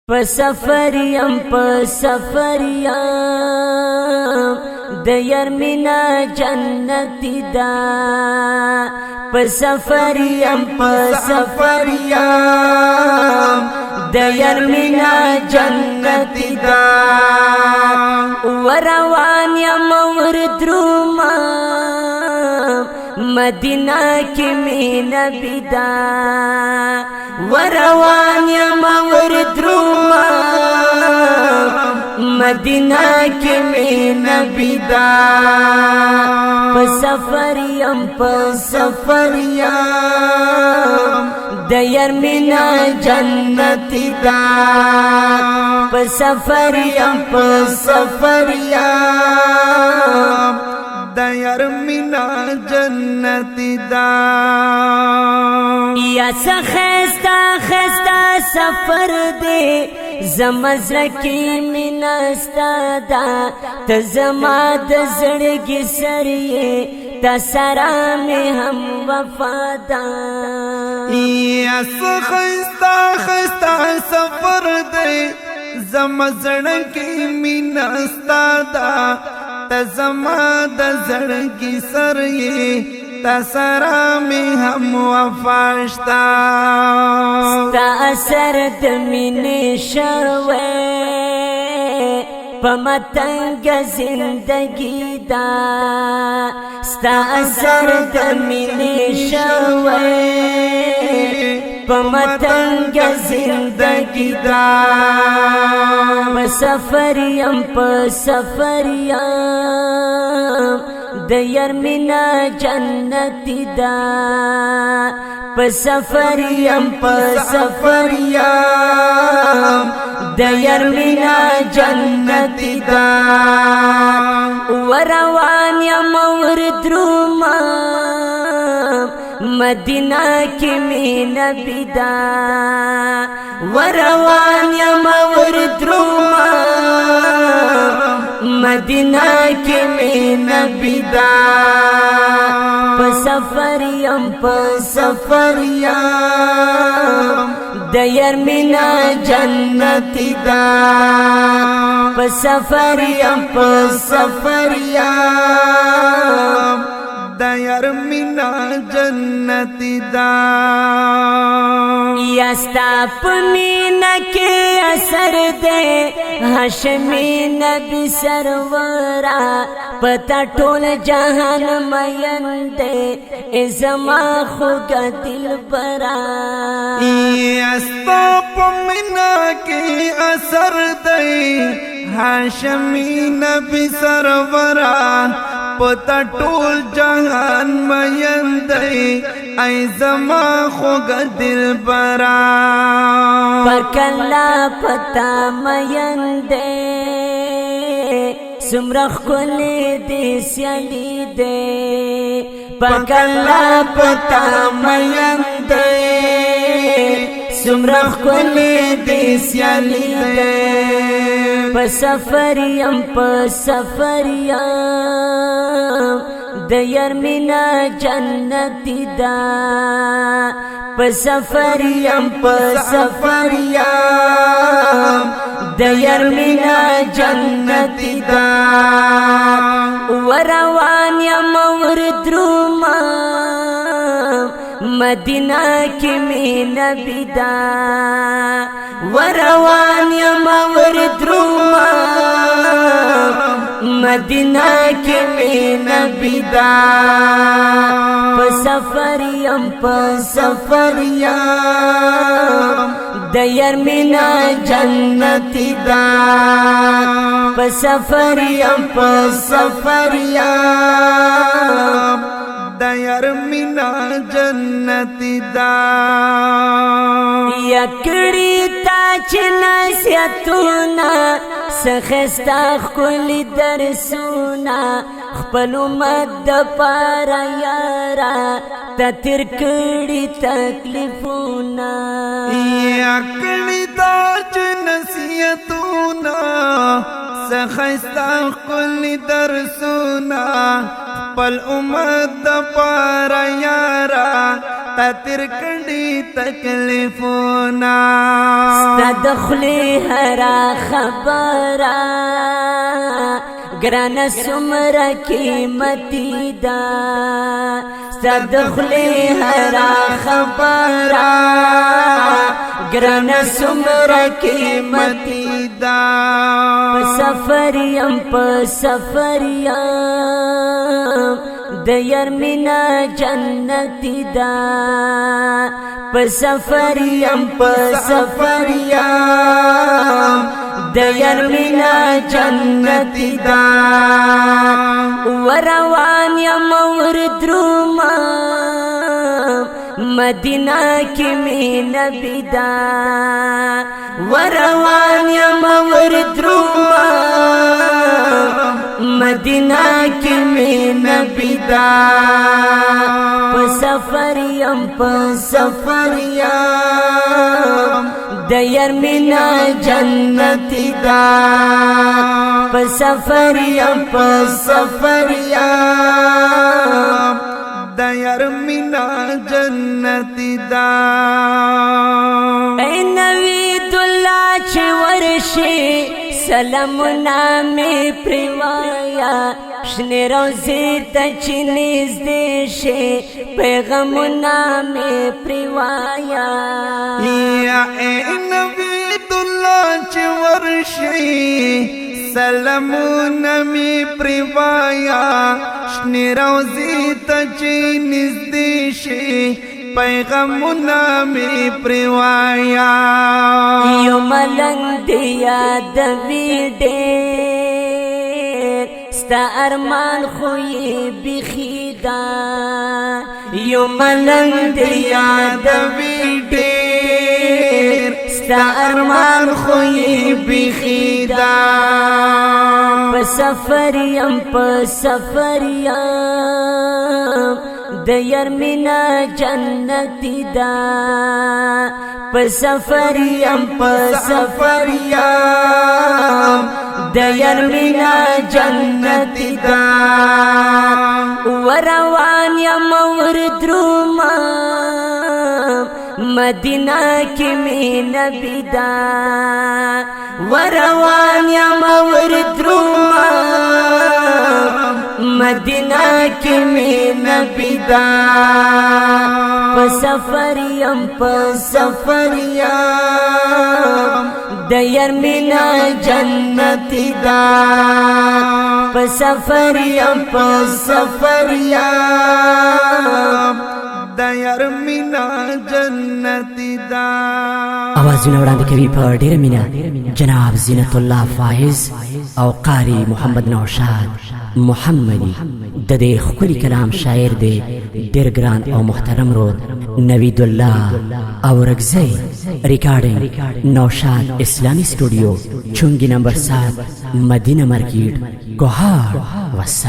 په سفر یم د یار مینا جنتی دا په سفر یم د یار مینا جنتی دا وروان یم وردروما مدینہ کی مینا بیدا وروان یم وردروما مدینہ کی مینا بیدا په سفر یم د یار مینا جنتی دا په سفر یم د یار مینا جنتی دا یا سخستا سفر دے زمزرکی مینا استا تا زما د زړګي سریه تا سرا میں ہم وفادا یا سخستا سفر دے زمزرکی مینا استا تا زما د زړګي سریه تا سرا میں ہم وفاشتا ستا اثر د مینې شوه پمتنگ زندگی دا ستا اثر د مینې شوه پمتنگ زندگی دا په سفر یم د یار مینا جنتی دا په سفر یم د یار مینا جنتی دا وروان یم وردروما مدینہ کی مینا بیدا وروان یم وردروما مدینہ کی مینا بیدا په سفر یم د یار مینا جنتی دا په سفر یم د یار مینا جنتی دا یا ستا په مینا کې اثر دے هاشمی نبی سرورا پتا ټول جهان مین دے زما خوږه دلبرا یا ستا په مینا کې اثر دے هاشمی نبی سرورا پتا ټول جهان مین دی ای زما خوږه دلبرا پر کلا پتا مین دی سمره ښکلې دې سیالي دی پر کلا پتا مین دی سمره ښکلې دې سیالي دی په سفر یم د یار مینا جنتی دا په سفر یم د یار مینا جنتی دا وروان یم وردروما مدینہ کی مینا بیدا وروان یم وردروما مدینہ کی مینا بیدا په سفر یم د یار مینا جنتی دا په سفر یم د یار مینا جنتی دا یا کړي تا چې نصیحتونه سخستا ښکلي درسونه خپل امت دپاره یاره تا تیر کړي تکلیفونه یا کړي تا چې نصیحتونه سخستا ښکلي درسونه خپل امت دپاره یاره تاتر کڑی تکلیفونا ستدخلی هرا خبرا گران سمرا قیمتی دا ستدخلی هرا خبرا گران سمرا قیمتی دا سفریم پا سفریم دیر مینا جنتی دا پا سفریم پا سفریم دیر مینا جنتی دا وروان یم وردروما مدینہ کی می نبی دا وروان یم وردروما مدینہ کی می نبی دا پسفریم پسفریم دیر مینا جنتی دا پسفریم پسفریم دیر مینا جنتی دا اے نوید اللہ چھ ورشی سلامنا میں پریوایا شنی روزی تا چی نزدیشی پیغمنا میں پریوایا یا اے نبید اللہ چی ورشی سلامنا میں پریوایا شنی روزی تا چی نزدیشی پیغمنا میں پریوایا یو ملنگ دیا دوی دیر ستا ارمان خوی بخیدا یو ملنگ دیا دوی دیر ستا ارمان خوی بخیدا پسفریم پسفریم دیر مینا جنتی دا پسفریم پسفریم دیر مینا جنتی دا وروان یم وردروما مدینہ کی می نبی دا وروان یم وردروما مدینہ کی می نبی دا پسفریم پسفریم دیر مینا جنتی دا پسفریم پسفریم دیر مینا جنتی دا آوازونه وړاندې کوي په ډېره مینه جناب زینت الله فایز او قاری محمد نوشاد محمدی د دې ښکلي کلام شاعر دی ډېر ګران او محترم رود نوید الله او رګزی ریکارډینګ نوشاد اسلامی स्टूडियो چونگی نمبر 7 مدینہ مارکیٹ کوهار وسلام